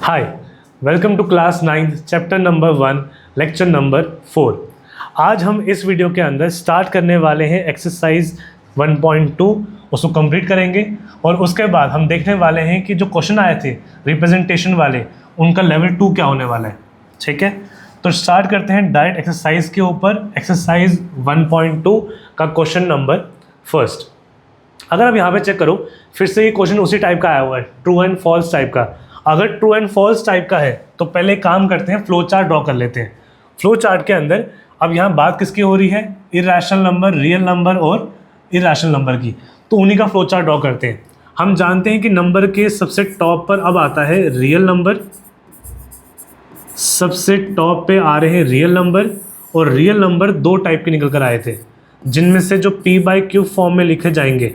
Hi, welcome to class 9th chapter number 1 lecture number 4। आज हम इस वीडियो के अंदर स्टार्ट करने वाले हैं एक्सरसाइज 1.2, उसको कंप्लीट करेंगे और उसके बाद हम देखने वाले हैं कि जो क्वेश्चन आए थे रिप्रेजेंटेशन वाले उनका लेवल 2 क्या होने वाला है। ठीक है, तो स्टार्ट करते हैं डायरेक्ट एक्सरसाइज के ऊपर। एक्सरसाइज 1.2 का क्वेश्चन नंबर फर्स्ट। अगर आप यहाँ पे चेक करो, फिर से ये क्वेश्चन उसी टाइप का आया हुआ है, ट्रू एंड फॉल्स टाइप का। अगर ट्रू एंड फॉल्स टाइप का है तो पहले काम करते हैं, फ्लो चार्ट ड्रॉ कर लेते हैं। फ्लो चार्ट के अंदर अब यहाँ बात किसकी हो रही है, इरैशनल नंबर, रियल नंबर और इरैशनल नंबर की, तो उन्हीं का फ्लो चार्ट ड्रॉ करते हैं। हम जानते हैं कि नंबर के सबसे टॉप पर अब आता है रियल नंबर, सबसे टॉप पे आ रहे हैं रियल नंबर, और रियल नंबर दो टाइप के निकल कर आए थे, जिनमें से जो p/q फॉर्म में लिखे जाएंगे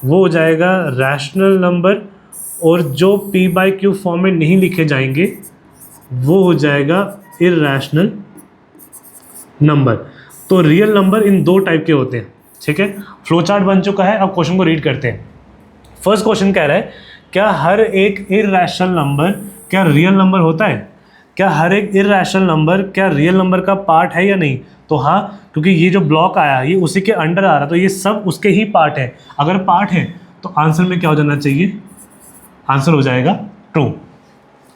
वो हो जाएगा रैशनल नंबर, और जो p/q फॉर्म में नहीं लिखे जाएंगे वो हो जाएगा इरैशनल नंबर। तो रियल नंबर इन दो टाइप के होते हैं। ठीक है, फ्लो चार्ट बन चुका है, अब क्वेश्चन को रीड करते हैं। फर्स्ट क्वेश्चन कह रहा है, क्या हर एक इरैशनल नंबर क्या रियल नंबर होता है? क्या हर एक इरैशनल नंबर क्या रियल नंबर का पार्ट है या नहीं? तो हाँ, क्योंकि ये जो ब्लॉक आया ये उसी के अंडर आ रहा, तो ये सब उसके ही पार्ट है। अगर पार्ट है तो आंसर में क्या हो जाना चाहिए, आंसर हो जाएगा ट्रू।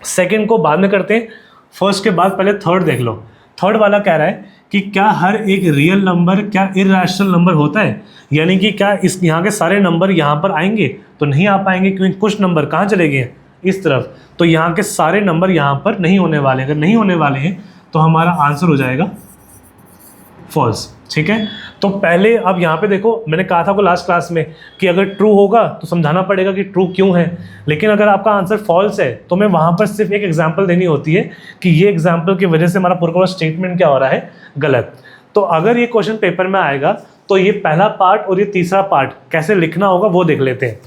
सेकंड को बाद में करते हैं, फर्स्ट के बाद पहले थर्ड देख लो। थर्ड वाला कह रहा है कि क्या हर एक रियल नंबर क्या इरैशनल नंबर होता है, यानी कि क्या इस यहाँ के सारे नंबर यहाँ पर आएंगे? तो नहीं आ पाएंगे, क्योंकि कुछ नंबर कहाँ चले गए हैं, इस तरफ। तो यहाँ के सारे नंबर यहाँ पर नहीं होने वाले। अगर नहीं होने वाले हैं तो हमारा आंसर हो जाएगा फॉल्स। ठीक है, तो पहले अब यहाँ पे देखो, मैंने कहा था आपको लास्ट क्लास में कि अगर ट्रू होगा तो समझाना पड़ेगा कि ट्रू क्यों है, लेकिन अगर आपका आंसर फॉल्स है तो मैं वहाँ पर सिर्फ एक एग्जांपल देनी होती है कि ये एग्जांपल की वजह से हमारा पूरा स्टेटमेंट क्या हो रहा है, गलत। तो अगर ये क्वेश्चन पेपर में आएगा तो ये पहला पार्ट और ये तीसरा पार्ट कैसे लिखना होगा वो देख लेते हैं।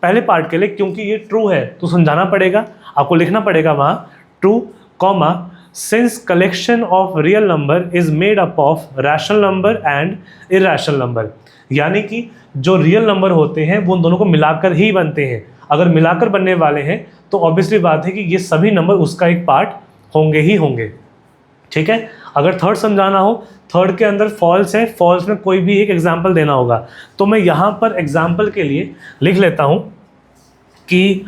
पहले पार्ट के लिए, क्योंकि ये ट्रू है तो समझाना पड़ेगा, आपको लिखना पड़ेगा वहाँ true comma since collection of real number is made up of rational number and irrational number, यानी कि जो रियल नंबर होते हैं वो उन दोनों को मिलाकर ही बनते हैं। अगर मिलाकर बनने वाले हैं तो ऑब्वियसली बात है कि ये सभी नंबर उसका एक पार्ट होंगे ही होंगे। ठीक है, अगर थर्ड समझाना हो, थर्ड के अंदर फॉल्स है, फॉल्स में कोई भी एक एग्जाम्पल देना होगा, तो मैं यहाँ पर एग्जाम्पल के लिए लिख लेता हूँ कि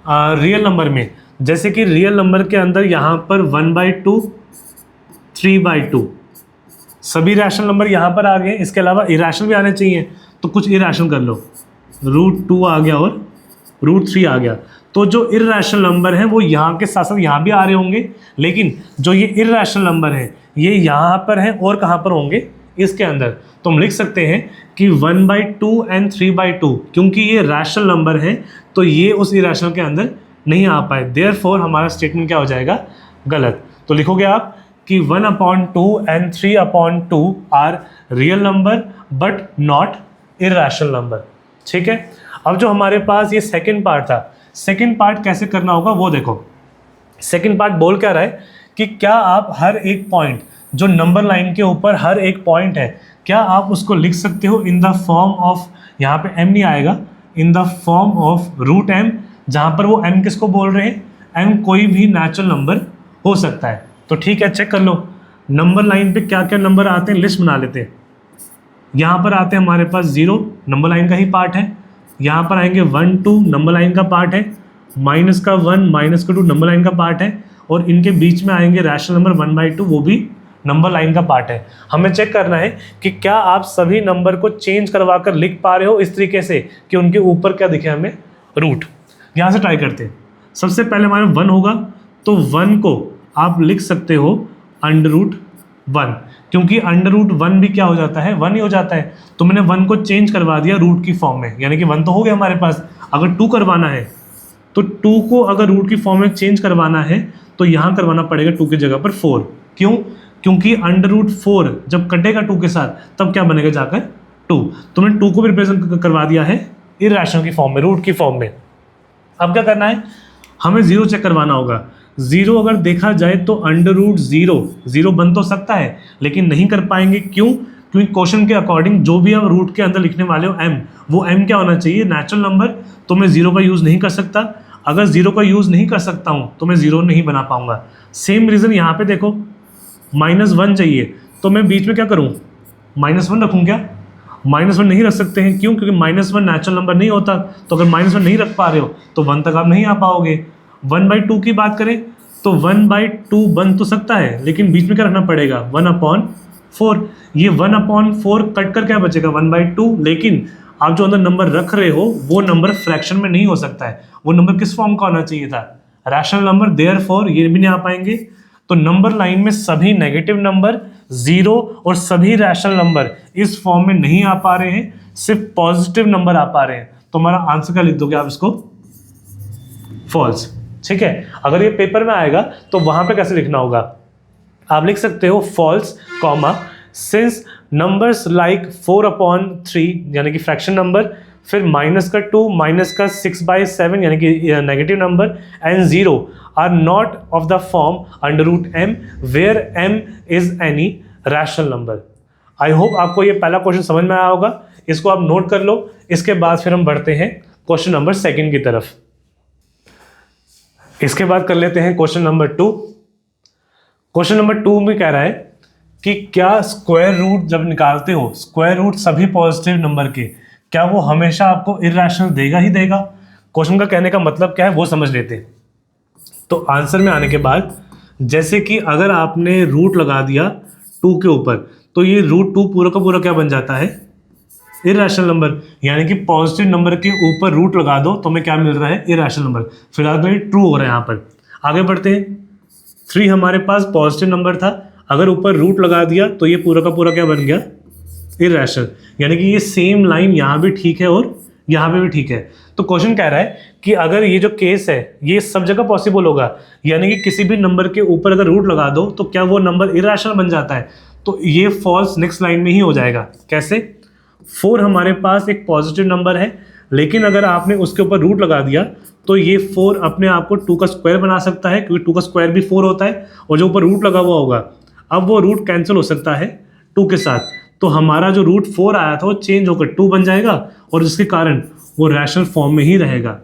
रियल नंबर में, जैसे कि रियल नंबर के अंदर यहाँ पर 1/2, 3/2 सभी रैशनल नंबर यहाँ पर आ गए। इसके अलावा इरैशनल भी आने चाहिए, तो कुछ इरैशनल कर लो, √2 आ गया और √3 आ गया। तो जो इरैशनल नंबर हैं वो यहाँ के साथ साथ यहाँ भी आ रहे होंगे, लेकिन जो ये इरैशनल नंबर हैं ये यहाँ पर हैं और कहाँ पर होंगे, इसके अंदर। तो हम लिख सकते हैं कि 1/2 एंड 3/2, क्योंकि ये रैशनल नंबर है तो ये उस इरैशनल के अंदर नहीं आ पाए, देयरफॉर हमारा स्टेटमेंट क्या हो जाएगा, गलत। तो लिखोगे आप कि 1/2 and 3/2 are real number but not irrational number. ठीक है, अब जो हमारे पास ये सेकंड पार्ट था, सेकंड पार्ट कैसे करना होगा वो देखो। सेकंड पार्ट बोल क्या रहा है कि क्या आप हर एक पॉइंट, जो नंबर लाइन के ऊपर हर एक पॉइंट है, क्या आप उसको लिख सकते हो इन द फॉर्म ऑफ, यहाँ पे m नहीं आएगा, in the form of √m, जहाँ पर वो m किसको बोल रहे हैं, m कोई भी नेचुरल नंबर हो सकता है। तो ठीक है, चेक कर लो नंबर लाइन पे क्या क्या नंबर आते हैं, लिस्ट बना लेते हैं। यहाँ पर आते हैं हमारे पास 0, नंबर लाइन का ही पार्ट है। यहाँ पर आएंगे 1 2, नंबर लाइन का पार्ट है। -1 -2 नंबर लाइन का पार्ट है, और इनके बीच में आएंगे रैशनल नंबर 1/2, वो भी नंबर लाइन का पार्ट है। हमें चेक करना है कि क्या आप सभी नंबर को चेंज करवा कर लिख पा रहे हो इस तरीके से कि उनके ऊपर क्या दिखे हमें, रूट। यहाँ से ट्राई करते हैं। सबसे पहले हमारे 1 होगा, तो 1 को आप लिख सकते हो √1, क्योंकि √1 भी क्या हो जाता है, 1 ही हो जाता है। तो मैंने 1 को चेंज करवा दिया रूट की फॉर्म में, यानी कि 1 तो हो गया हमारे पास। अगर 2 करवाना है तो 2 को अगर रूट की फॉर्म में चेंज करवाना है तो यहाँ करवाना पड़ेगा 2 की जगह पर 4। क्यों? क्योंकि √4 जब कटेगा 2 के साथ तब क्या बनेगा जाकर 2। तो मैंने 2 को भी रिप्रेजेंट करवा दिया है इरैशनल की फॉर्म में, रूट की फॉर्म में। अब क्या करना है, हमें 0 चेक करवाना होगा। 0 अगर देखा जाए तो √0 बन तो सकता है, लेकिन नहीं कर पाएंगे। क्यों? क्योंकि क्वेश्चन के अकॉर्डिंग जो भी आप रूट के अंदर लिखने वाले हो m, वो m क्या होना चाहिए, नेचुरल नंबर। तो मैं 0 का यूज़ नहीं कर सकता। अगर ज़ीरो का यूज़ नहीं कर सकता हूँ तो मैं ज़ीरो नहीं बना पाऊँगा। सेम रीज़न यहाँ पे देखो, -1 चाहिए तो मैं बीच में क्या करूँ, -1 रखूँ क्या? -1 नहीं रख सकते हैं, क्यों? क्योंकि -1 नेचुरल नंबर नहीं होता, तो अगर -1 नहीं रख पा रहे हो तो 1 तक आप नहीं आ पाओगे। 1/2 की बात करें तो 1/2 बन तो सकता है, लेकिन बीच में क्या रखना पड़ेगा, 1/4। ये 1/4 कट कर क्या बचेगा, 1/2। लेकिन आप जो अंदर नंबर रख रहे हो वो नंबर फ्रैक्शन में नहीं हो सकता है, वो नंबर किस फॉर्म का होना चाहिए था, रैशनल नंबर। देयरफॉर ये भी नहीं आ पाएंगे। तो नंबर लाइन में सभी नेगेटिव नंबर, जीरो और सभी रैशनल नंबर इस फॉर्म में नहीं आ पा रहे हैं, सिर्फ पॉजिटिव नंबर आ पा रहे हैं। तो हमारा आंसर क्या लिख दोगे आप इसको, फॉल्स। ठीक है, अगर ये पेपर में आएगा तो वहां पे कैसे लिखना होगा, आप लिख सकते हो false comma since numbers like 4/3 यानी कि फ्रैक्शन नंबर, फिर -2 -6/7 यानी कि negative number, and 0 are not of the form √m where m is any rational number. I hope आपको ये पहला क्वेश्चन समझ में आया होगा, इसको आप नोट कर लो। इसके बाद फिर हम बढ़ते हैं क्वेश्चन नंबर 2 की तरफ। इसके बाद कर लेते हैं क्वेश्चन नंबर 2। क्वेश्चन नंबर 2 में कह रहा है कि क्या स्क्वायर रूट जब निकालते हो, स्क्वायर रूट सभी पॉजिटिव नंबर के, क्या वो हमेशा आपको इरैशनल देगा ही देगा? क्वेश्चन का कहने का मतलब क्या है वो समझ लेते हैं। तो आंसर में आने के बाद, जैसे कि अगर आपने रूट लगा दिया 2 के ऊपर, तो ये √2 पूरा का पूरा क्या बन जाता है, इरैशनल नंबर। यानी कि पॉजिटिव नंबर के ऊपर रूट लगा दो तो हमें क्या मिल रहा है, इरैशनल नंबर। फिलहाल तो ये ट्रू हो रहा है। यहाँ पर आगे बढ़ते हैं। 3 हमारे पास पॉजिटिव नंबर था, अगर ऊपर रूट लगा दिया तो ये पूरा का पूरा क्या बन गया, इरैशनल। यानी कि ये सेम लाइन यहाँ भी ठीक है और यहाँ पे भी ठीक है। तो क्वेश्चन कह रहा है कि अगर ये जो केस है ये सब जगह पॉसिबल होगा, यानी कि किसी भी नंबर के ऊपर अगर रूट लगा दो तो क्या वो नंबर इरैशनल बन जाता है, तो ये फॉल्स नेक्स्ट लाइन में ही हो जाएगा। कैसे? 4 हमारे पास एक पॉजिटिव नंबर है, लेकिन अगर आपने उसके ऊपर रूट लगा दिया तो ये 4 अपने आप को 2 का स्क्वायर बना सकता है, क्योंकि 2 का स्क्वायर भी 4 होता है, और जो ऊपर रूट लगा हुआ होगा अब वो रूट कैंसिल हो सकता है 2 के साथ। तो हमारा जो रूट 4 आया था वो चेंज होकर 2 बन जाएगा, और जिसके कारण वो रैशनल फॉर्म में ही रहेगा।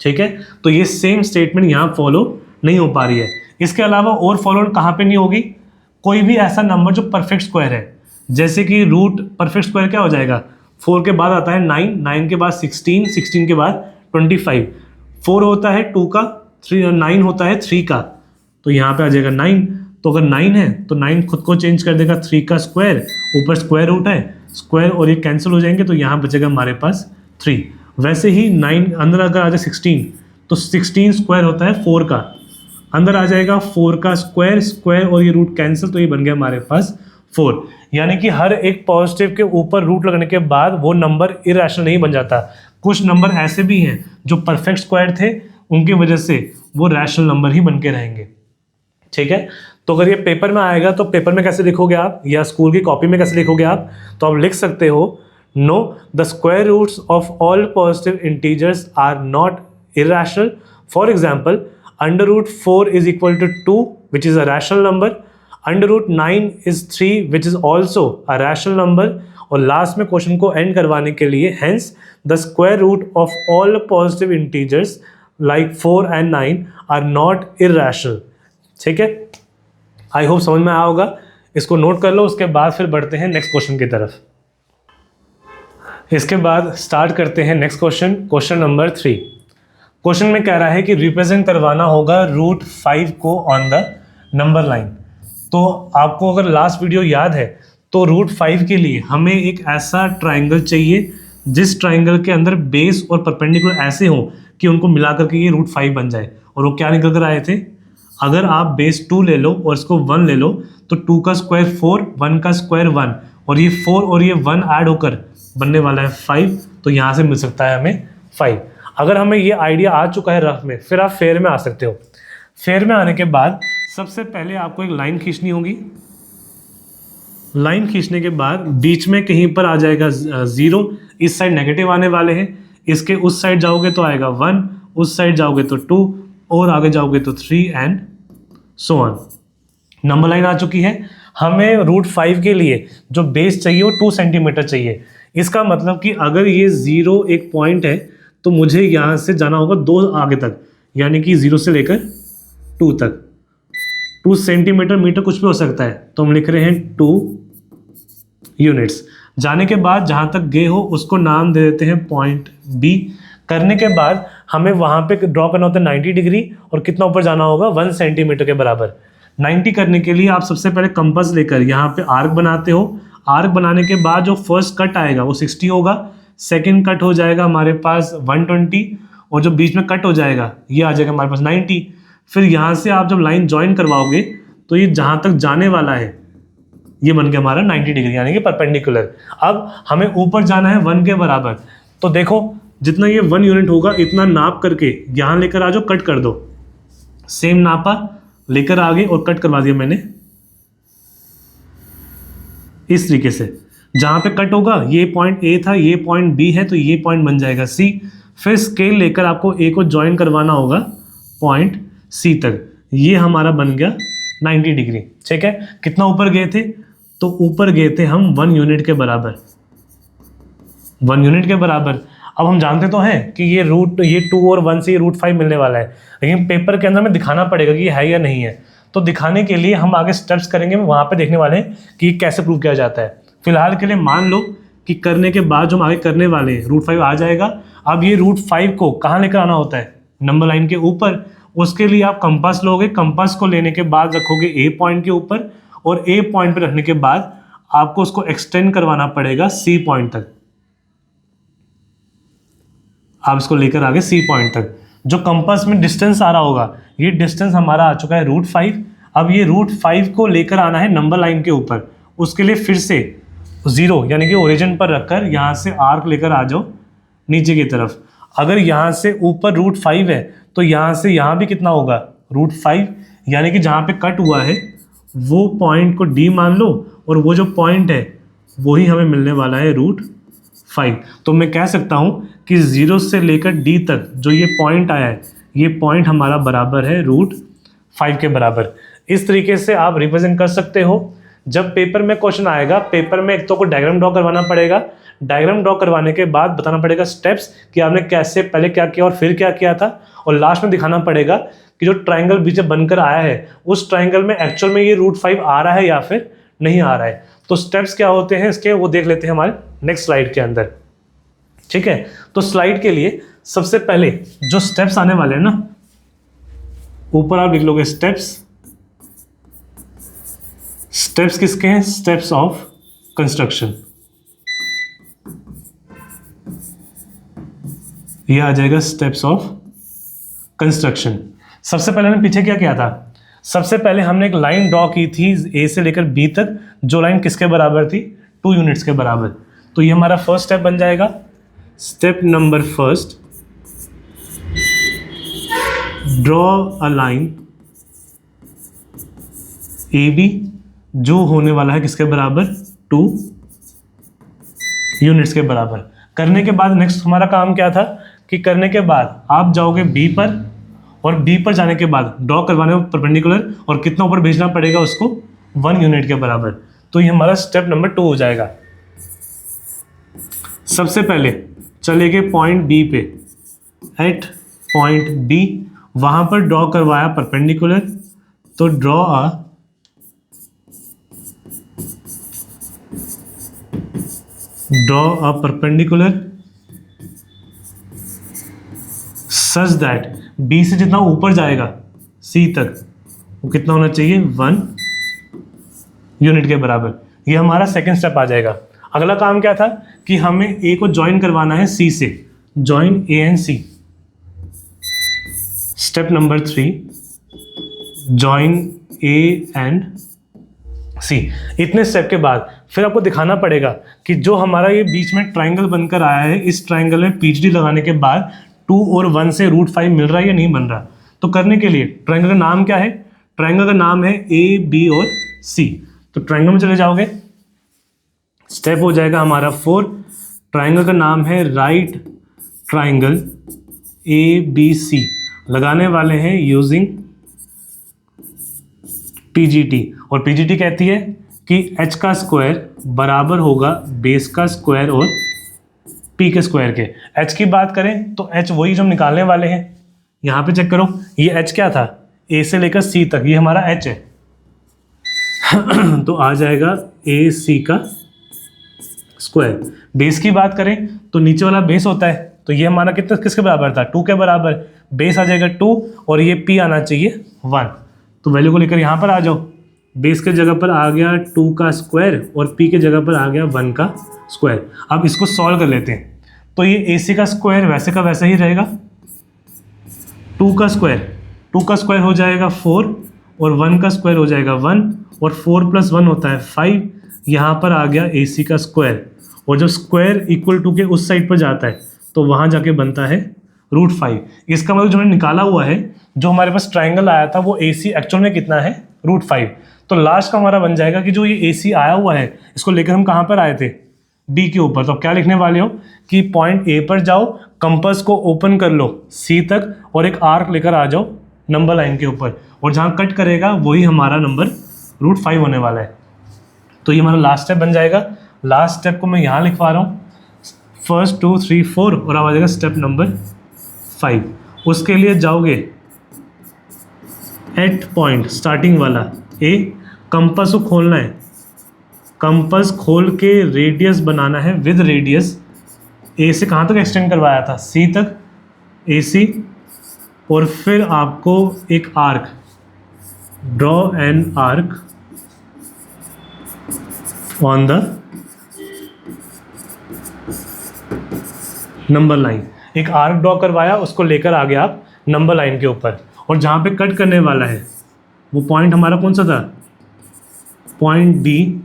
ठीक है, तो ये सेम स्टेटमेंट यहाँ फॉलो नहीं हो पा रही है। इसके अलावा और फॉलो कहाँ पे नहीं होगी, कोई भी ऐसा नंबर जो परफेक्ट स्क्वायर है, जैसे कि रूट परफेक्ट स्क्वायर क्या हो जाएगा, 4 के बाद आता है 9, 9 के बाद 16, 16 के बाद 25, 4 होता है 2 का, 9 होता है 3 का, तो यहाँ पे आ जाएगा 9। तो अगर 9 है तो 9 खुद को चेंज कर देगा 3 का स्क्वायर, ऊपर स्क्वायर रूट है, स्क्वायर और ये कैंसिल हो जाएंगे, तो यहाँ बचेगा हमारे पास 3। वैसे ही 9 अंदर अगर आ जाए 16, तो 16 स्क्वायर होता है 4 का, अंदर आ जाएगा 4 का स्क्वायर, स्क्वायर और ये रूट कैंसिल, तो ये बन गया हमारे पास 4। यानी कि हर एक पॉजिटिव के ऊपर रूट लगने के बाद वो नंबर इरैशनल नहीं बन जाता। कुछ नंबर ऐसे भी हैं जो परफेक्ट स्क्वायर थे, उनकी वजह से वो रैशनल नंबर ही बन के रहेंगे। ठीक है, तो अगर ये पेपर में आएगा तो पेपर में कैसे लिखोगे आप, या स्कूल की कॉपी में कैसे लिखोगे आप, तो आप लिख सकते हो no the square roots of all positive integers are not irrational. For example √4 is equal to 2 which is a rational number, √9 is 3 which is also a rational number, और लास्ट में क्वेश्चन को एंड करवाने के लिए hence the square root of all positive integers like 4 and 9 are not irrational। ठीक है, I hope समझ में आया होगा, इसको नोट कर लो। उसके बाद फिर बढ़ते हैं नेक्स्ट क्वेश्चन की तरफ। इसके बाद स्टार्ट करते हैं next question, question number 3। Question में कह रहा है कि रिप्रेजेंट करवाना होगा √5 को ऑन द नंबर लाइन। तो आपको अगर लास्ट वीडियो याद है तो √5 के लिए हमें एक ऐसा ट्राइंगल चाहिए जिस ट्राइंगल के अंदर बेस और परपेंडिकुलर ऐसे हो कि उनको मिला करके ये √5 बन जाए। और वो क्या निकल कर आए थे, अगर आप बेस 2 ले लो और इसको 1 ले लो तो 2 का स्क्वायर 4, 1 का स्क्वायर 1, और ये 4 और ये 1 ऐड होकर बनने वाला है 5। तो यहाँ से मिल सकता है हमें 5। अगर हमें ये आइडिया आ चुका है रफ में, फिर आप फेयर में आ सकते हो। फेयर में आने के बाद सबसे पहले आपको एक लाइन खींचनी होगी। लाइन खींचने के बाद बीच में कहीं पर आ जाएगा 0, इस साइड नेगेटिव आने वाले हैं, इसके उस साइड जाओगे तो आएगा 1, उस साइड जाओगे तो 2, और आगे जाओगे तो 3 and so on. Number line आ चुकी है। हमें √5 के लिए जो बेस चाहिए वो 2 सेंटीमीटर चाहिए। इसका मतलब कि अगर ये 0 एक पॉइंट है तो मुझे यहाँ से जाना होगा 2 आगे तक, यानी कि 0 से लेकर 2 तक। 2 सेंटीमीटर, मीटर कुछ भी हो सकता है, तो हम लिख रहे हैं 2 यूनिट्स। जाने के बाद जहाँ तक गए हो उसको नाम दे देते हैं पॉइंट बी। करने के बाद हमें वहाँ पे ड्रॉ करना होता है 90 डिग्री, और कितना ऊपर जाना होगा 1 सेंटीमीटर के बराबर। 90 करने के लिए आप सबसे पहले कंपास लेकर यहाँ पे आर्क बनाते हो। आर्क बनाने के बाद जो फर्स्ट कट आएगा वो 60 होगा, सेकंड कट हो जाएगा हमारे पास 120, और जो बीच में कट हो जाएगा ये आ जाएगा हमारे पास 90। फिर यहाँ से आप जब लाइन ज्वाइन करवाओगे तो ये जहाँ तक जाने वाला है ये बन गया हमारा 90 डिग्री, यानी कि परपेंडिकुलर। अब हमें ऊपर जाना है 1 के बराबर, तो देखो जितना ये 1 यूनिट होगा इतना नाप करके यहाँ लेकर आ जाओ, कट कर दो। सेम नापा, लेकर आ गए और कट करवा दिया मैंने इस तरीके से। जहाँ पे कट होगा ये पॉइंट ए था, ये पॉइंट बी है, तो ये पॉइंट बन जाएगा सी। फिर स्केल लेकर आपको ए को ज्वाइन करवाना होगा पॉइंट सी तक, ये हमारा बन गया 90 डिग्री। ठीक है, कितना ऊपर गए थे? तो ऊपर गए थे हम 1 यूनिट के बराबर, 1 यूनिट के बराबर। अब हम जानते तो हैं कि ये 2 और 1 से ये √5 मिलने वाला है, लेकिन पेपर के अंदर में दिखाना पड़ेगा कि ये है या नहीं है। तो दिखाने के लिए हम आगे स्टेप्स करेंगे, वहाँ पे देखने वाले हैं कि कैसे प्रूव किया जाता है। फिलहाल के लिए मान लो कि करने के बाद जो हम आगे करने वाले हैं √5 आ जाएगा। अब ये √5 को कहाँ लेकर आना होता है? नंबर लाइन के ऊपर। उसके लिए आप कंपास लोगे, कंपास को लेने के बाद रखोगे ए पॉइंट के ऊपर, और ए पॉइंट पर रखने के बाद आपको उसको एक्सटेंड करवाना पड़ेगा सी पॉइंट तक। आप इसको लेकर आगे सी पॉइंट तक। जो कंपास में डिस्टेंस आ रहा होगा, ये डिस्टेंस हमारा आ चुका है √5। अब ये √5 को लेकर आना है नंबर लाइन के ऊपर। उसके लिए फिर से 0 यानी कि ओरिजिन पर रखकर यहाँ से आर्क लेकर आ जाओ नीचे की तरफ। अगर यहाँ से ऊपर √5 है तो यहाँ से यहाँ भी कितना होगा? √5, यानी कि जहाँ पे कट हुआ है वो पॉइंट को डी मान लो, और वो जो पॉइंट है वही हमें मिलने वाला है √5। तो मैं कह सकता हूँ कि 0 से लेकर डी तक जो ये पॉइंट आया है, ये पॉइंट हमारा बराबर है √5 के बराबर। इस तरीके से आप रिप्रेजेंट कर सकते हो। जब पेपर में क्वेश्चन आएगा, पेपर में एक तो को डायग्राम ड्रॉ करवाना पड़ेगा। डायग्राम ड्रॉ करवाने के बाद बताना पड़ेगा स्टेप्स कि आपने कैसे पहले क्या किया और फिर क्या किया था, और लास्ट में दिखाना पड़ेगा कि जो ट्राइंगल बीच में बनकर आया है उस ट्राइंगल में एक्चुअल में ये √5 आ रहा है या फिर नहीं आ रहा है। तो स्टेप्स क्या होते हैं इसके, वो देख लेते हैं हमारे नेक्स्ट स्लाइड के अंदर। ठीक है, तो स्लाइड के लिए सबसे पहले जो स्टेप्स आने वाले हैं ना, ऊपर आप लिख लोगे स्टेप्स। स्टेप्स किसके हैं? Steps of construction. ये आ जाएगा स्टेप्स ऑफ कंस्ट्रक्शन। सबसे पहले हमने पीछे क्या किया था? सबसे पहले हमने एक लाइन ड्रॉ की थी ए से लेकर बी तक, जो लाइन किसके बराबर थी? 2 यूनिट्स के बराबर। तो ये हमारा फर्स्ट स्टेप बन जाएगा। Step number first, draw a line A B जो होने वाला है किसके बराबर? 2 यूनिट्स के बराबर। करने के बाद नेक्स्ट हमारा काम क्या था कि करने के बाद आप जाओगे बी पर, और बी पर जाने के बाद ड्रॉ करवाने में परपेंडिकुलर, और कितना ऊपर भेजना पड़ेगा उसको? 1 यूनिट के बराबर। तो ये हमारा स्टेप नंबर 2 हो जाएगा। सबसे पहले चले गए पॉइंट बी पे, एट पॉइंट बी वहां पर ड्रॉ करवाया परपेंडिकुलर, तो draw a perpendicular such that B से जितना ऊपर जाएगा सी तक वो कितना होना चाहिए? 1 यूनिट के बराबर। ये हमारा सेकेंड स्टेप आ जाएगा। अगला काम क्या था कि हमें ए को ज्वाइन करवाना है सी से, join A and C. Step number 3, join A and C. इतने स्टेप के बाद फिर आपको दिखाना पड़ेगा कि जो हमारा ये बीच में ट्राइंगल बनकर आया है, इस ट्राइंगल में पीएचडी लगाने के बाद 2 और 1 से √5 मिल रहा है या नहीं बन रहा। तो करने के लिए ट्राइंगल का नाम क्या है? ट्राइंगल का नाम है ए, बी और सी। तो ट्राइंगल में चले जाओगे, स्टेप हो जाएगा हमारा 4। ट्राइंगल का नाम है राइट ट्राइंगल ABC। लगाने वाले हैं यूजिंग PGT, और PGT कहती है कि h का स्क्वायर बराबर होगा बेस का स्क्वायर और पी के स्क्वायर के। एच की बात करें तो एच वही जो हम निकालने वाले हैं, यहाँ पे चेक करो, ये एच क्या था, ए से लेकर सी तक, ये हमारा एच है। तो आ जाएगा ए सी का स्क्वायर। बेस की बात करें तो नीचे वाला बेस होता है, तो ये हमारा कितना किसके बराबर था, 2 के बराबर। बेस आ जाएगा 2 और ये पी आना चाहिए 1। तो वैल्यू को लेकर यहाँ पर आ जाओ, बेस के जगह पर आ गया 2 का स्क्वायर और पी के जगह पर आ गया 1 का स्क्वायर। अब इसको सॉल्व कर लेते हैं। तो ये ए सी का स्क्वायर वैसे का वैसा ही रहेगा, 2 का स्क्वायर हो जाएगा 4 और 1 का स्क्वायर हो जाएगा 1 और 4 + 1 होता है 5। यहाँ पर आ गया ए सी का स्क्वायर, और जब स्क्वायर इक्वल टू के उस साइड पर जाता है तो वहाँ जाके बनता है √5। इसका मतलब जो हमने निकाला हुआ है, जो हमारे पास ट्राइंगल आया था वो ए सी एक्चुअल में कितना है, √5। तो लास्ट का हमारा बन जाएगा कि जो ये ए सी आया हुआ है इसको लेकर हम कहाँ पर आए थे, डी के ऊपर। तो क्या लिखने वाले हो कि पॉइंट ए पर जाओ, कंपास को ओपन कर लो सी तक और एक आर्क लेकर आ जाओ नंबर लाइन के ऊपर, और जहाँ कट करेगा वही हमारा नंबर √5 होने वाला है। तो ये हमारा लास्ट स्टेप बन जाएगा। लास्ट स्टेप को मैं यहाँ लिखवा रहा हूँ, 1 2 3 4 और अब आ जाएगा स्टेप नंबर 5। उसके लिए जाओगे एट पॉइंट स्टार्टिंग वाला ए, कंपास को खोलना है, कंपास खोल के रेडियस बनाना है विद रेडियस। ए से कहाँ तक एक्सटेंड करवाया था, सी तक, ए सी, और फिर आपको एक arc, draw an arc on the number line. एक आर्क ड्रॉ करवाया, उसको लेकर आ गया आप नंबर लाइन के ऊपर, और जहाँ पे कट करने वाला है वो पॉइंट हमारा कौन सा था, point B.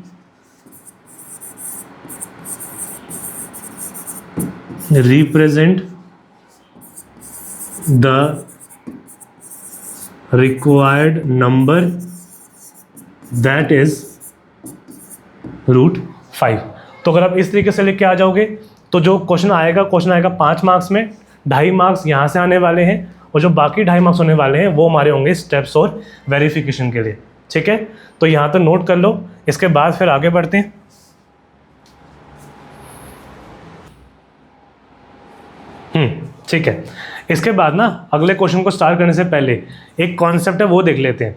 Represent the required number that is √5। तो अगर आप इस तरीके से लेके आ जाओगे तो जो क्वेश्चन आएगा 5 मार्क्स में, 2.5 मार्क्स यहाँ से आने वाले हैं, और जो बाकी 2.5 मार्क्स होने वाले हैं वो हमारे होंगे स्टेप्स और वेरिफिकेशन के लिए। ठीक है, तो यहाँ तो नोट कर लो, इसके बाद फिर आगे बढ़ते हैं। ठीक है, इसके बाद ना अगले क्वेश्चन को स्टार्ट करने से पहले एक कॉन्सेप्ट है वो देख लेते हैं।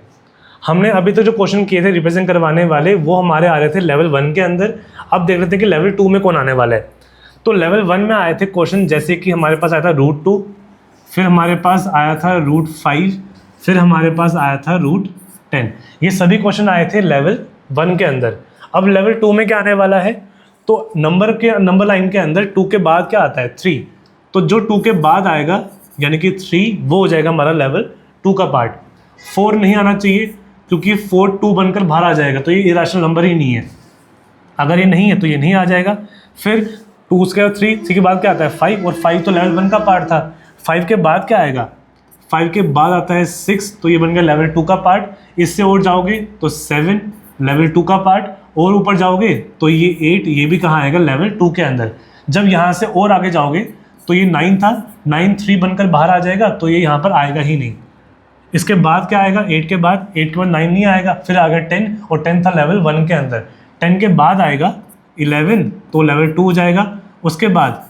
हमने अभी तो जो क्वेश्चन किए थे रिप्रेजेंट करवाने वाले वो हमारे आ रहे थे लेवल 1 के अंदर। अब देख लेते हैं कि लेवल 2 में कौन आने वाला है। तो लेवल 1 में आए थे क्वेश्चन, जैसे कि हमारे पास आया था √2, फिर हमारे पास आया था √5, फिर हमारे पास आया था √10। ये सभी क्वेश्चन आए थे लेवल 1 के अंदर। अब लेवल 2 में क्या आने वाला है, तो नंबर लाइन के अंदर 2 के बाद क्या आता है, 3। तो जो 2 के बाद आएगा यानी कि 3, वो हो जाएगा हमारा लेवल 2 का पार्ट। 4 नहीं आना चाहिए क्योंकि 4 2 बनकर बाहर आ जाएगा, तो ये इरेशनल नंबर ही नहीं है। अगर ये नहीं है तो ये नहीं आ जाएगा। फिर 2 उसके बाद 3 के बाद क्या आता है 5, और 5 तो लेवल 1 का पार्ट था। 5 के बाद क्या आएगा, 5 के बाद आता है 6, तो ये बन गया लेवल 2 का पार्ट। इससे और जाओगे तो 7 लेवल 2 का पार्ट, और ऊपर जाओगे तो ये 8, ये भी कहाँ आएगा, लेवल 2 के अंदर। जब यहाँ से और आगे जाओगे तो ये 9 था, 9 3 बनकर बाहर आ जाएगा, तो ये यहाँ पर आएगा ही नहीं। इसके बाद क्या आएगा, 8 के बाद 9 नहीं आएगा। फिर आ गया 10, और 10 था लेवल 1 के अंदर। 10 के बाद आएगा 11, तो लेवल 2 हो जाएगा। उसके बाद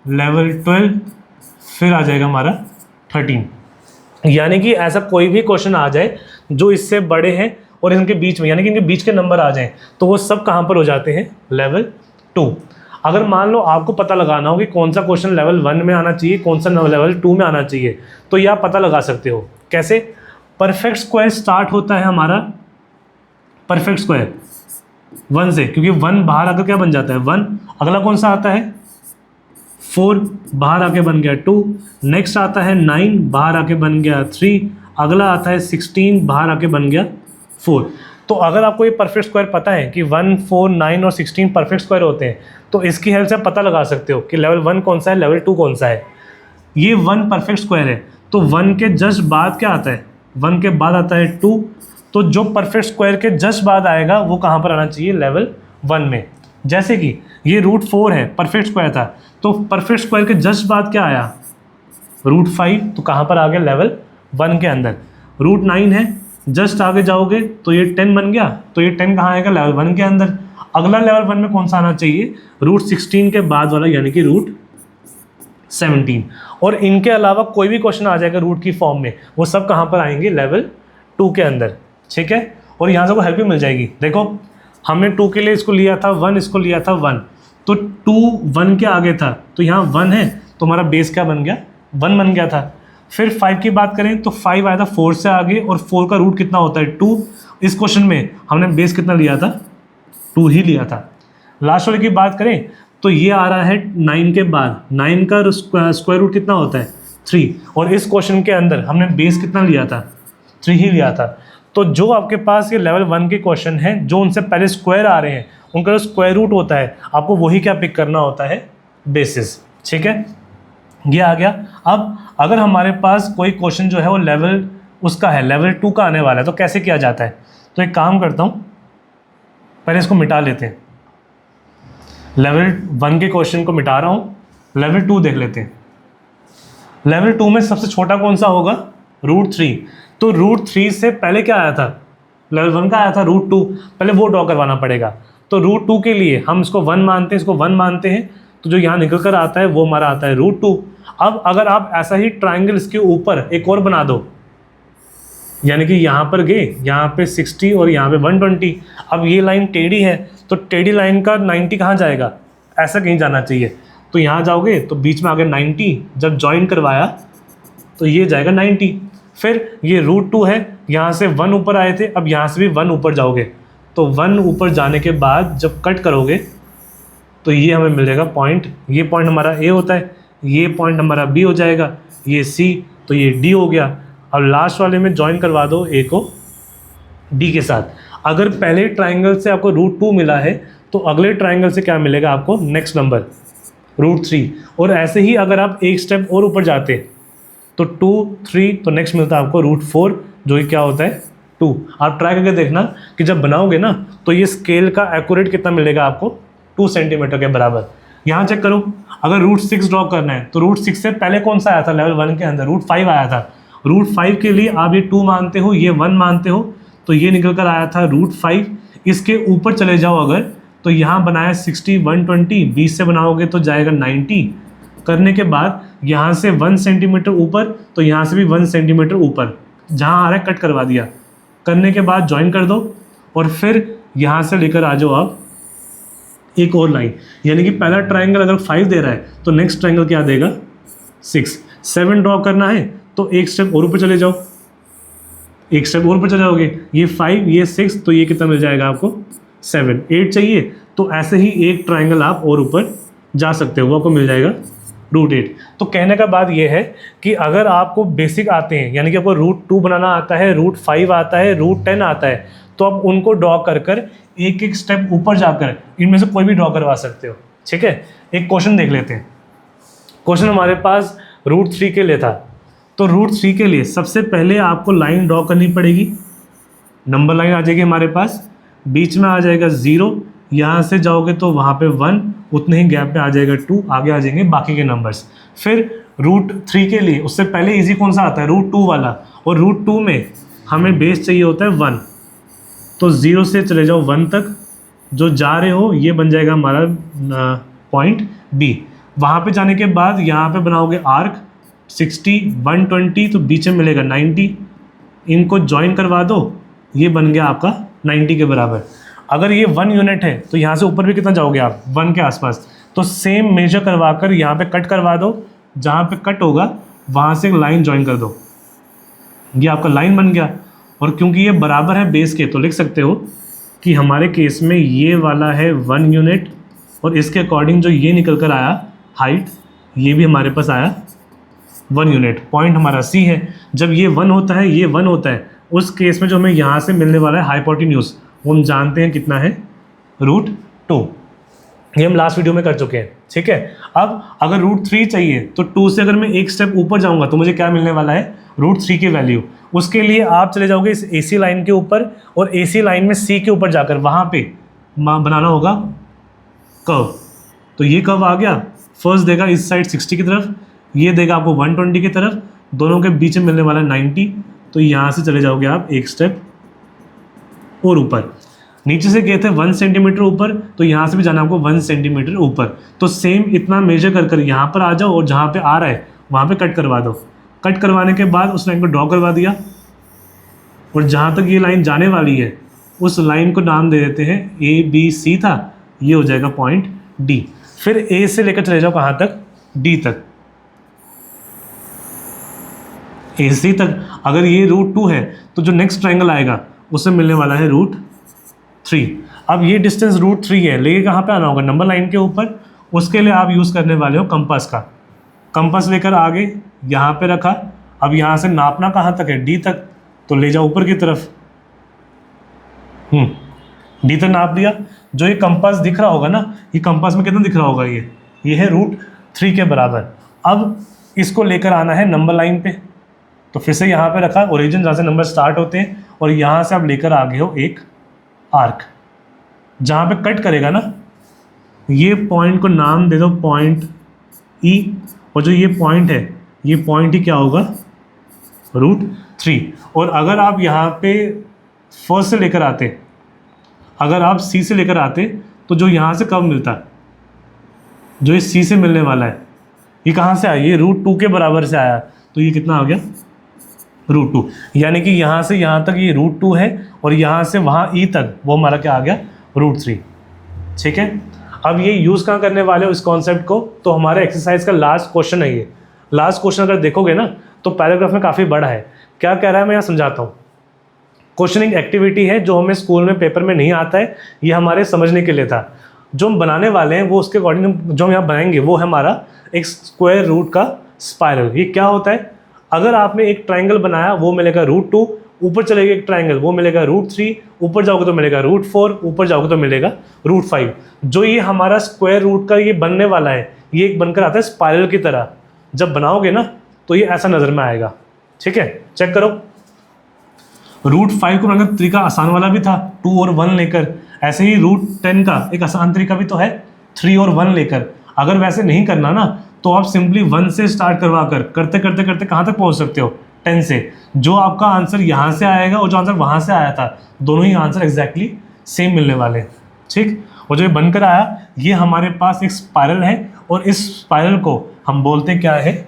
लेवल 12, फिर आ जाएगा हमारा 13। यानी कि ऐसा कोई भी क्वेश्चन आ जाए जो इससे बड़े हैं और इनके बीच में, यानी कि इनके बीच के नंबर आ जाएं, तो वो सब कहाँ पर हो जाते हैं, लेवल 2। अगर मान लो आपको पता लगाना हो कि कौन सा क्वेश्चन लेवल 1 में आना चाहिए, कौन सा लेवल 2 में आना चाहिए, तो यह आप पता लगा सकते हो। कैसे, परफेक्ट स्क्वायर स्टार्ट होता है हमारा परफेक्ट स्क्वायर 1 से, क्योंकि 1 बाहर आकर क्या बन जाता है 1। अगला कौन सा आता है 4, बाहर आके बन गया 2। नेक्स्ट आता है 9, बाहर आके बन गया 3। अगला आता है 16, बाहर आके बन गया 4। तो अगर आपको ये परफेक्ट स्क्वायर पता है कि 1 4 9 और 16 परफेक्ट स्क्वायर होते हैं, तो इसकी हेल्प से आप पता लगा सकते हो कि लेवल 1 कौन सा है, लेवल 2 कौन सा है। ये 1 परफेक्ट स्क्वायर है, तो 1 के जस्ट बाद क्या आता है, 1 के बाद आता है 2। तो जो परफेक्ट स्क्वायर के जस्ट बाद आएगा वो कहाँ पर आना चाहिए, लेवल 1 में। जैसे कि ये √4 है, परफेक्ट स्क्वायर था, तो परफेक्ट स्क्वायर के जस्ट बाद क्या आया, √5, तो कहाँ पर आ गया, लेवल 1 के अंदर। √9 है, जस्ट आगे जाओगे तो ये 10 बन गया, तो ये 10 कहाँ आएगा, लेवल 1 के अंदर। अगला लेवल 1 में कौन सा आना चाहिए, √16 के बाद वाला, यानी कि 17। और इनके अलावा कोई भी क्वेश्चन आ जाएगा रूट की फॉर्म में, वो सब कहाँ पर आएंगे, लेवल 2 के अंदर, ठीक है। और यहाँ से को हेल्प भी मिल जाएगी। देखो हमने 2 के लिए इसको लिया था 1, इसको लिया था 1, तो 2 1 के आगे था, तो यहाँ 1 है, तो हमारा बेस क्या बन गया, 1 बन गया था। फिर 5 की बात करें तो 5 आया था 4 से आगे, और 4 का रूट कितना होता है, 2। इस क्वेश्चन में हमने बेस कितना लिया था, 2 ही लिया था। लास्ट वाले की बात करें तो ये आ रहा है 9 के बाद, 9 का स्क्वायर रूट कितना होता है, 3, और इस क्वेश्चन के अंदर हमने बेस कितना लिया था, 3 ही लिया था। तो जो आपके पास ये लेवल 1 के क्वेश्चन हैं, जो उनसे पहले स्क्वायर आ रहे हैं, उनका जो स्क्वायर रूट होता है, आपको वही क्या पिक करना होता है, बेसिस, ठीक है। ये आ गया। अब अगर हमारे पास कोई क्वेश्चन जो है वो लेवल उसका है, लेवल 2 का आने वाला है, तो कैसे किया जाता है, तो एक काम करता हूँ, पहले इसको मिटा लेते हैं। लेवल 1 के क्वेश्चन को मिटा रहा हूँ, लेवल 2 देख लेते हैं। लेवल 2 में सबसे छोटा कौन सा होगा, √3। तो √3 से पहले क्या आया था, लेवल 1 का आया था √2, पहले वो ड्रॉ करवाना पड़ेगा। तो √2 के लिए हम इसको 1 मानते हैं, इसको 1 मानते हैं, तो जो यहाँ निकल कर आता है वो हमारा आता है √2। अब अगर आप ऐसा ही ट्राइंगल इसके ऊपर एक और बना दो, यानी कि यहाँ पर गए, यहाँ पे 60 और यहाँ पे 120, अब ये लाइन टेढ़ी है, तो टेढ़ी लाइन का 90 कहाँ जाएगा, ऐसा कहीं जाना चाहिए, तो यहाँ जाओगे तो बीच में आ गया 90, जब ज्वाइन करवाया तो ये जाएगा 90। फिर ये √2 है, यहाँ से 1 ऊपर आए थे, अब यहाँ से भी 1 ऊपर जाओगे, तो 1 ऊपर जाने के बाद जब कट करोगे तो ये हमें मिलेगा पॉइंट, ये पॉइंट हमारा ए होता है, ये पॉइंट हमारा बी हो जाएगा, ये सी, तो ये डी हो गया। अब लास्ट वाले में ज्वाइन करवा दो ए को डी के साथ। अगर पहले ट्राइंगल से आपको √2 मिला है, तो अगले ट्राइंगल से क्या मिलेगा आपको, नेक्स्ट नंबर √3। और ऐसे ही अगर आप एक स्टेप और ऊपर जाते तो 2 3, तो नेक्स्ट मिलता है आपको √4, जो कि क्या होता है 2। आप ट्राई करके देखना कि जब बनाओगे ना, तो ये स्केल का एक्यूरेट कितना मिलेगा आपको, 2 सेंटीमीटर के बराबर। यहाँ चेक करो, अगर √6 ड्रॉ करना है, तो √6 से पहले कौन सा आया था लेवल 1 के अंदर, √5 आया था। √5 के लिए आप ये 2 मानते हो, ये 1 मानते हो, तो ये निकल कर आया था √5। इसके ऊपर चले जाओ अगर, तो यहाँ बनाया 60 120, 20 से बनाओगे तो जाएगा 90। करने के बाद यहाँ से 1 सेंटीमीटर ऊपर, तो यहाँ से भी 1 सेंटीमीटर ऊपर, जहाँ आ रहा है कट करवा दिया। करने के बाद ज्वाइन कर दो, और फिर यहाँ से लेकर आ जाओ आप एक और लाइन, यानी कि पहला ट्राइंगल अगर 5 दे रहा है, तो नेक्स्ट ट्राइंगल क्या देगा, 6। 7 ड्रॉ करना है, तो एक स्टेप और ऊपर चले जाओ, एक स्टेप और ऊपर चले जाओगे, ये 5 ये 6, तो ये कितना मिल जाएगा आपको, 7। 8 चाहिए, तो ऐसे ही एक ट्राइंगल आप और ऊपर जा सकते हो, वो आपको मिल जाएगा √8। तो कहने का बात ये है कि अगर आपको बेसिक आते हैं, यानी कि आपको √2 बनाना आता है, √5 आता है, √10 आता है, तो आप उनको ड्रॉ कर कर एक एक स्टेप ऊपर जाकर इनमें से कोई भी ड्रॉ करवा सकते हो, ठीक है। एक क्वेश्चन देख लेते हैं। क्वेश्चन हमारे पास √3 के लिए था, तो √3 के लिए सबसे पहले आपको लाइन ड्रॉ करनी पड़ेगी, नंबर लाइन आ जाएगी हमारे पास, बीच में आ जाएगा 0, यहाँ से जाओगे तो वहाँ पे 1, उतने ही गैप पे आ जाएगा 2, आगे आ जाएंगे बाकी के नंबर्स। फिर √3 के लिए उससे पहले इजी कौन सा आता है, √2 वाला, और √2 में हमें बेस चाहिए होता है 1, तो 0 से चले जाओ 1 तक, जो जा रहे हो ये बन जाएगा हमारा पॉइंट बी। वहाँ पे जाने के बाद यहाँ पे बनाओगे आर्क 60 120, तो बीच में मिलेगा 90, इनको ज्वाइन करवा दो, ये बन गया आपका 90 के बराबर। अगर ये 1 यूनिट है, तो यहाँ से ऊपर भी कितना जाओगे आप, 1 के आसपास, तो सेम मेजर करवा कर यहाँ पे कट करवा दो, जहाँ पे कट होगा वहाँ से एक लाइन ज्वाइन कर दो, ये आपका लाइन बन गया। और क्योंकि ये बराबर है बेस के, तो लिख सकते हो कि हमारे केस में ये वाला है 1 यूनिट, और इसके अकॉर्डिंग जो ये निकल कर आया हाइट, ये भी हमारे पास आया 1 यूनिट। पॉइंट हमारा सी है। जब ये 1 होता है, ये 1 होता है, उस केस में जो हमें यहाँ से मिलने वाला है हाइपोटेन्यूज, वो हम जानते हैं कितना है, √2। ये हम लास्ट वीडियो में कर चुके हैं, ठीक है। अब अगर √3 चाहिए, तो 2 से अगर मैं एक स्टेप ऊपर जाऊँगा तो मुझे क्या मिलने वाला है, √3 की वैल्यू। उसके लिए आप चले जाओगे इस AC लाइन के ऊपर, और AC लाइन में C के ऊपर जाकर वहाँ पे बनाना होगा कर्व। तो ये कर्व आ गया, फर्स्ट देगा इस साइड 60 की तरफ, ये देगा आपको 120 की तरफ, दोनों के बीच में मिलने वाला 90। तो यहाँ से चले जाओगे आप एक स्टेप और ऊपर। नीचे से गए थे 1 सेंटीमीटर ऊपर, तो यहाँ से भी जाना आपको 1 सेंटीमीटर ऊपर। तो सेम इतना मेजर कर कर यहाँ पर आ जाओ और जहाँ पे आ रहा है वहाँ पे कट करवा दो। कट करवाने के बाद उस लाइन को ड्रॉ करवा दिया, और जहाँ तक ये लाइन जाने वाली है उस लाइन को नाम दे देते हैं ABC था, ये हो जाएगा पॉइंट D। फिर A से लेकर चले जाओ कहाँ तक, D तक, AC तक। अगर ये √2 है तो जो नेक्स्ट ट्रायंगल आएगा उससे मिलने वाला है √3। अब ये डिस्टेंस √3 है, लेके कहाँ पे आना होगा, नंबर लाइन के ऊपर। उसके लिए आप यूज़ करने वाले हो कंपास का। कंपास लेकर आगे यहाँ पे रखा, अब यहाँ से नापना कहाँ तक है, D तक, तो ले जाओ ऊपर की तरफ। D तक नाप दिया। जो ये कंपास दिख रहा होगा ना, ये कंपास में कितना दिख रहा होगा, ये है √3 के बराबर। अब इसको लेकर आना है नंबर लाइन पे, तो फिर से यहाँ पे रखा, ओरिजिन जहाँ से नंबर स्टार्ट होते हैं, और यहाँ से आप लेकर आ गए हो एक आर्क। जहाँ पे कट करेगा ना, ये पॉइंट को नाम दे दो पॉइंट E, और जो ये पॉइंट है, ये पॉइंट ही क्या होगा, √3। और अगर आप यहाँ पे फर्स्ट से लेकर आते, अगर आप C से लेकर आते, तो जो यहाँ से कब मिलता, जो ये C से मिलने वाला है, ये कहाँ से आया, ये √2 के बराबर से आया, तो ये कितना आ गया, √2। यानी कि यहाँ से यहाँ तक ये √2 है, और यहाँ से वहाँ E तक वो हमारा क्या आ गया, √3। ठीक है। अब ये यूज़ कहाँ करने वाले हो इस कॉन्सेप्ट को, तो हमारे एक्सरसाइज का लास्ट क्वेश्चन है ये। लास्ट क्वेश्चन अगर देखोगे ना, तो पैराग्राफ में काफ़ी बड़ा है। क्या कह रहा है मैं यहाँ समझाता हूँ। क्वेश्चनिंग एक्टिविटी है जो हमें स्कूल में पेपर में नहीं आता है, ये हमारे समझने के लिए था। जो हम बनाने वाले हैं वो उसके अकॉर्डिंग जो हम यहाँ बनाएंगे वो है हमारा एक स्क्वायर रूट का स्पाइरल। ये क्या होता है, अगर आपने एक ट्राइंगल बनाया वो मिलेगा √2, ऊपर चलेगा एक ट्राइंगल वो मिलेगा √3, ऊपर जाओगे तो मिलेगा √4, ऊपर जाओगे तो मिलेगा √5। जो ये हमारा स्क्वायर रूट का ये बनने वाला है, ये एक बनकर आता है स्पाइरल की तरह। जब बनाओगे ना तो ये ऐसा नज़र में आएगा। ठीक है, चेक करो। √5 को बनाने का तरीका आसान वाला भी था, 2 और 1 लेकर। ऐसे ही √10 का एक आसान तरीका भी तो है, 3 और 1 लेकर। अगर वैसे नहीं करना ना, तो आप सिंपली 1 से स्टार्ट करवा कर करते करते करते कहाँ तक पहुँच सकते हो, 10 से। जो आपका आंसर यहाँ से आएगा और जो आंसर वहाँ से आया था, दोनों ही आंसर एग्जैक्टली सेम मिलने वाले। ठीक। और जो ये बनकर आया, ये हमारे पास एक स्पाइरल है, और इस स्पाइरल को हम बोलते हैं क्या है,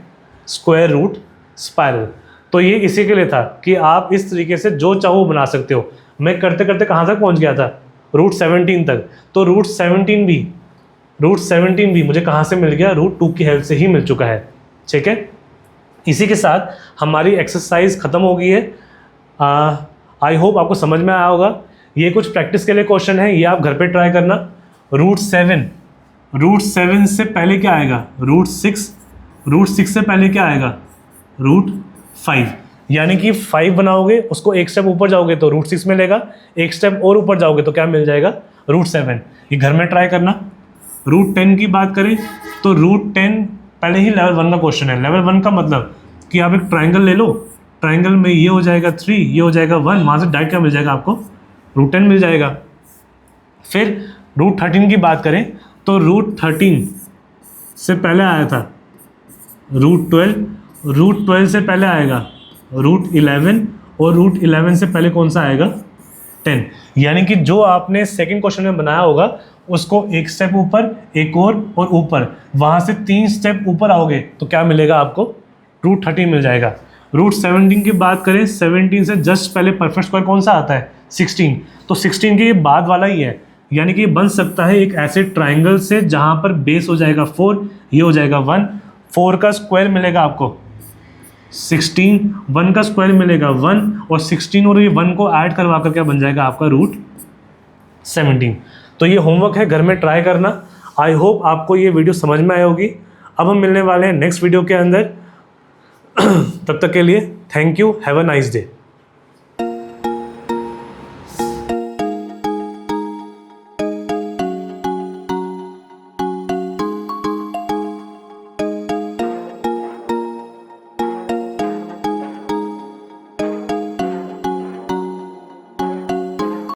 स्क्वायर रूट स्पाइरल। तो ये इसी के लिए था कि आप इस तरीके से जो चाहो वो बना सकते हो। मैं करते करते कहाँ तक पहुँच गया था, √17 तक। तो √17 भी मुझे कहाँ से मिल गया, √2 की हेल्प से ही मिल चुका है। ठीक है। इसी के साथ हमारी एक्सरसाइज ख़त्म हो गई है। आई होप आपको समझ में आया होगा। ये कुछ प्रैक्टिस के लिए क्वेश्चन है, ये आप घर पे ट्राई करना। √7 से पहले क्या आएगा, √6 से पहले क्या आएगा, √5। यानी कि 5 बनाओगे, उसको एक स्टेप ऊपर जाओगे तो √6 मिलेगा, एक स्टेप और ऊपर जाओगे तो क्या मिल जाएगा, √7। ये घर में ट्राई करना। √10 की बात करें तो √10 पहले ही लेवल 1 का क्वेश्चन है। लेवल 1 का मतलब कि आप एक ट्राइंगल ले लो, ट्राइंगल में ये हो जाएगा 3, ये हो जाएगा 1, वहाँ से डायरेक्ट क्या मिल जाएगा आपको, √10 मिल जाएगा। फिर √13 की बात करें तो √13 से पहले आया था √12 से पहले आएगा √11, और √11 से पहले कौन सा आएगा, 10। यानी कि जो आपने सेकंड क्वेश्चन में बनाया होगा उसको एक स्टेप ऊपर, एक और ऊपर, वहाँ से 3 स्टेप ऊपर आओगे तो क्या मिलेगा आपको, √13 मिल जाएगा। √17 की बात करें, 17 से जस्ट पहले परफेक्ट स्क्वायर कौन सा आता है, 16। तो 16 के ये बाद वाला ही है। यानी कि ये बन सकता है एक ऐसे ट्राइंगल से जहाँ पर बेस हो जाएगा 4, ये हो जाएगा 1, 4 का स्क्वायर मिलेगा आपको 16, 1 का स्क्वायर मिलेगा 1, और 16 और ये 1 को ऐड करवा कर क्या बन जाएगा आपका √17। तो ये होमवर्क है, घर में ट्राई करना। आई होप आपको ये वीडियो समझ में आई होगी। अब हम मिलने वाले हैं नेक्स्ट वीडियो के अंदर। तब तक के लिए thank you, have a nice day.